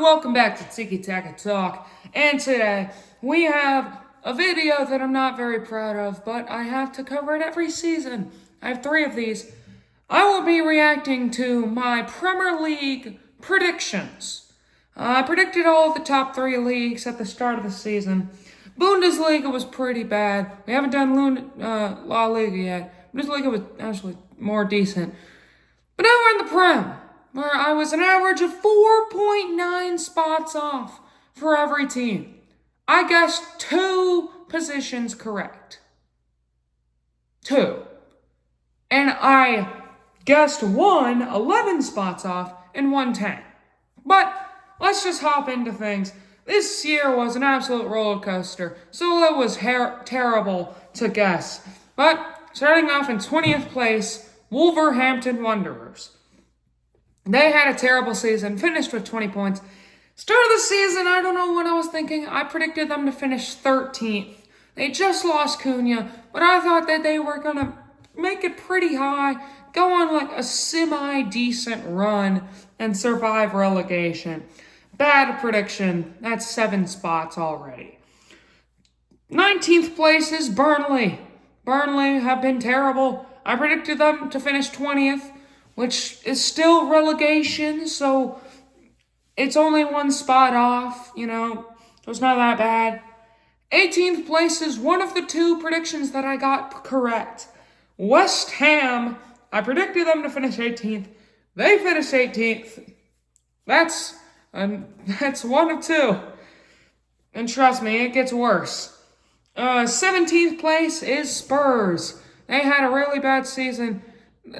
welcome back to Tiki Taka Talk, and today we have a video that I'm not very proud of, but I have to cover it every season. I have 3 of these. I will be reacting to my Premier League predictions. I predicted all of the top 3 leagues at the start of the season. Bundesliga was pretty bad. We haven't done La Liga yet. Bundesliga was actually more decent. But now we're in the Prem, where I was an average of 4.9 spots off for every team. I guessed 2 positions correct. 2. And I guessed 11 spots off and 10. But let's just hop into things. This year was an absolute roller coaster, so it was terrible to guess. But starting off in 20th place, Wolverhampton Wanderers. They had a terrible season, finished with 20 points. Start of the season, I don't know what I was thinking. I predicted them to finish 13th. They just lost Cunha, but I thought that they were going to make it pretty high, go on like a semi-decent run, and survive relegation. Bad prediction. That's 7 spots already. 19th place is Burnley. Burnley have been terrible. I predicted them to finish 20th, which is still relegation, so it's only 1 spot off, so it's not that bad. 18th place is one of the 2 predictions that I got correct. West Ham, I predicted them to finish 18th. They finished 18th. That's 1 of 2. And trust me, it gets worse. 17th place is Spurs. They had a really bad season.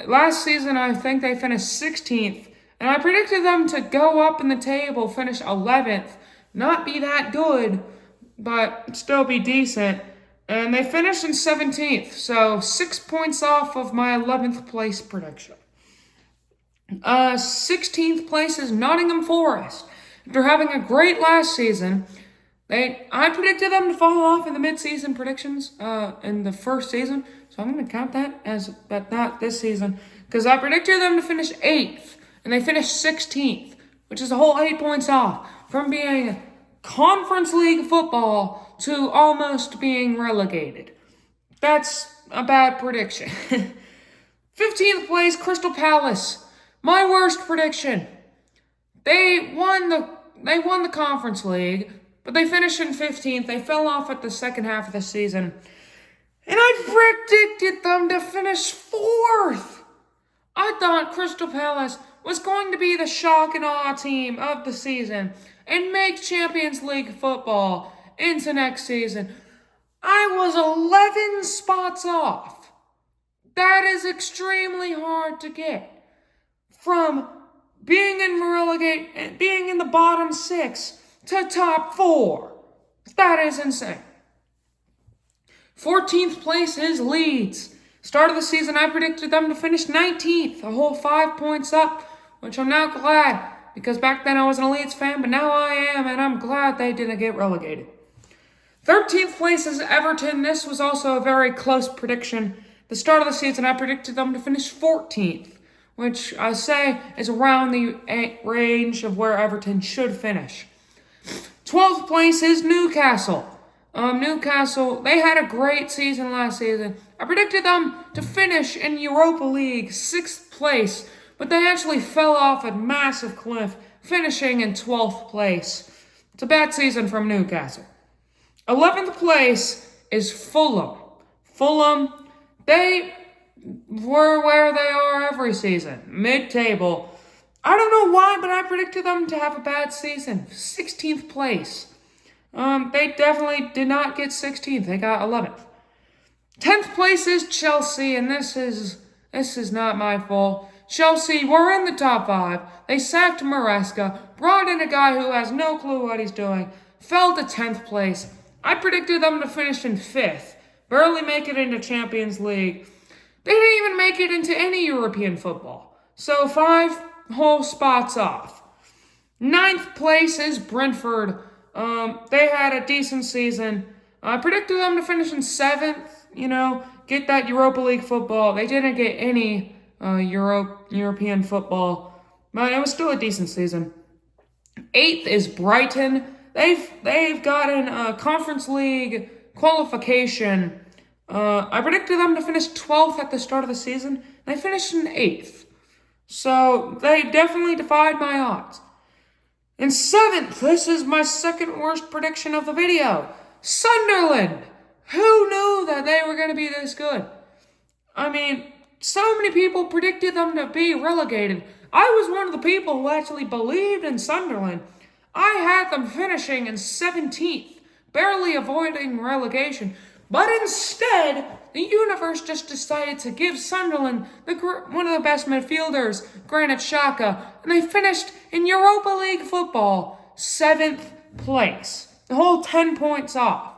Last season, I think they finished 16th. And I predicted them to go up in the table, finish 11th. Not be that good, but still be decent. And they finished in 17th, so 6 points off of my 11th place prediction. 16th place is Nottingham Forest. After having a great last season, I predicted them to fall off in the mid-season predictions in the first season, so I'm going to count that but not this season, because I predicted them to finish 8th, and they finished 16th, which is a whole 8 points off from being Conference League football to almost being relegated. That's a bad prediction. 15th place, Crystal Palace. My worst prediction. They won the Conference League, but they finished in 15th. They fell off at the second half of the season. And I predicted them to finish 4th. I thought Crystal Palace was going to be the shock and awe team of the season and make Champions League football into next season. I was 11 spots off. That is extremely hard to get. From being in the bottom 6 to top 4. That is insane. 14th place is Leeds. Start of the season, I predicted them to finish 19th, a whole 5 points up, which I'm now glad, because back then I wasn't a Leeds fan, but now I am, and I'm glad they didn't get relegated. 13th place is Everton. This was also a very close prediction. The start of the season, I predicted them to finish 14th, which I say is around the range of where Everton should finish. 12th place is Newcastle. Newcastle, they had a great season last season. I predicted them to finish in Europa League 6th place, but they actually fell off a massive cliff, finishing in 12th place. It's a bad season from Newcastle. 11th place is Fulham. Fulham, they were where they are every season, mid-table. I don't know why, but I predicted them to have a bad season. 16th place. They definitely did not get 16th. They got 11th. 10th place is Chelsea, and this is not my fault. Chelsea were in the top 5. They sacked Maresca, brought in a guy who has no clue what he's doing, fell to 10th place. I predicted them to finish in 5th, barely make it into Champions League. They didn't even make it into any European football, so 5 whole spots off. 9th place is Brentford. They had a decent season. I predicted them to finish in 7th, get that Europa League football. They didn't get any European football, but it was still a decent season. 8th is Brighton. They've gotten a Conference League qualification. I predicted them to finish 12th at the start of the season. They finished in 8th. So they definitely defied my odds. In 7th, this is my second worst prediction of the video. Sunderland. Who knew that they were going to be this good? I mean, so many people predicted them to be relegated. I was one of the people who actually believed in Sunderland. I had them finishing in 17th, barely avoiding relegation. But instead, the universe just decided to give Sunderland one of the best midfielders, Granit Xhaka, and they finished in Europa League football 7th place. The whole 10 points off.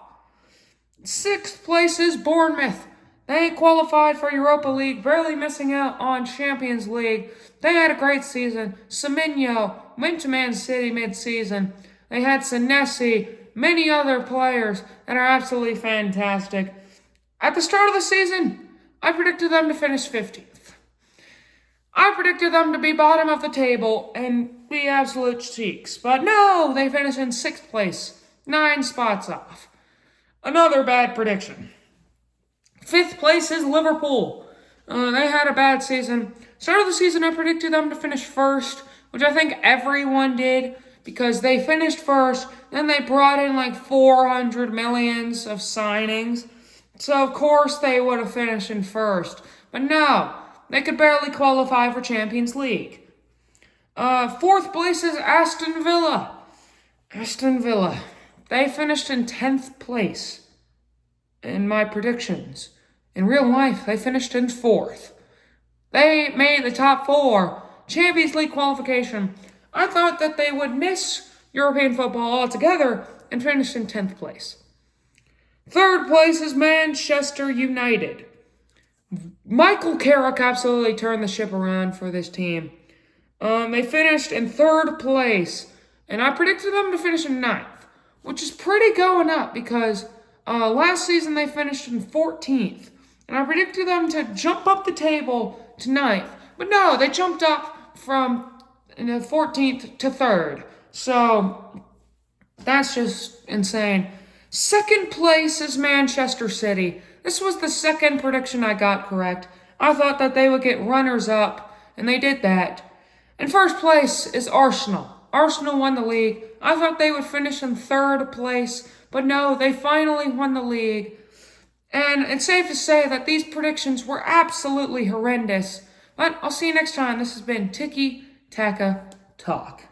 6th place is Bournemouth. They qualified for Europa League, barely missing out on Champions League. They had a great season. Semenyo went to Man City mid-season. They had Senesi, many other players that are absolutely fantastic. At the start of the season, I predicted them to finish 15th. I predicted them to be bottom of the table and be absolute cheeks. But no, they finished in 6th place, 9 spots off. Another bad prediction. 5th place is Liverpool. They had a bad season. Start of the season, I predicted them to finish 1st, which I think everyone did because they finished 1st. Then they brought in like 400 millions of signings. So, of course, they would have finished in 1st. But no, they could barely qualify for Champions League. 4th place is Aston Villa. Aston Villa. They finished in 10th place in my predictions. In real life, they finished in 4th. They made the top 4 Champions League qualification. I thought that they would miss European football altogether and finish in 10th place. 3rd place is Manchester United. Michael Carrick absolutely turned the ship around for this team. They finished in 3rd place, and I predicted them to finish in 9th, which is pretty going up because last season they finished in 14th, and I predicted them to jump up the table to 9th. But no, they jumped up from 14th to 3rd. So that's just insane. 2nd place is Manchester City. This was the 2nd prediction I got correct. I thought that they would get runners up, and they did that. And 1st place is Arsenal. Arsenal won the league. I thought they would finish in 3rd place, but no, they finally won the league. And it's safe to say that these predictions were absolutely horrendous. But I'll see you next time. This has been Tiki Taka Talk.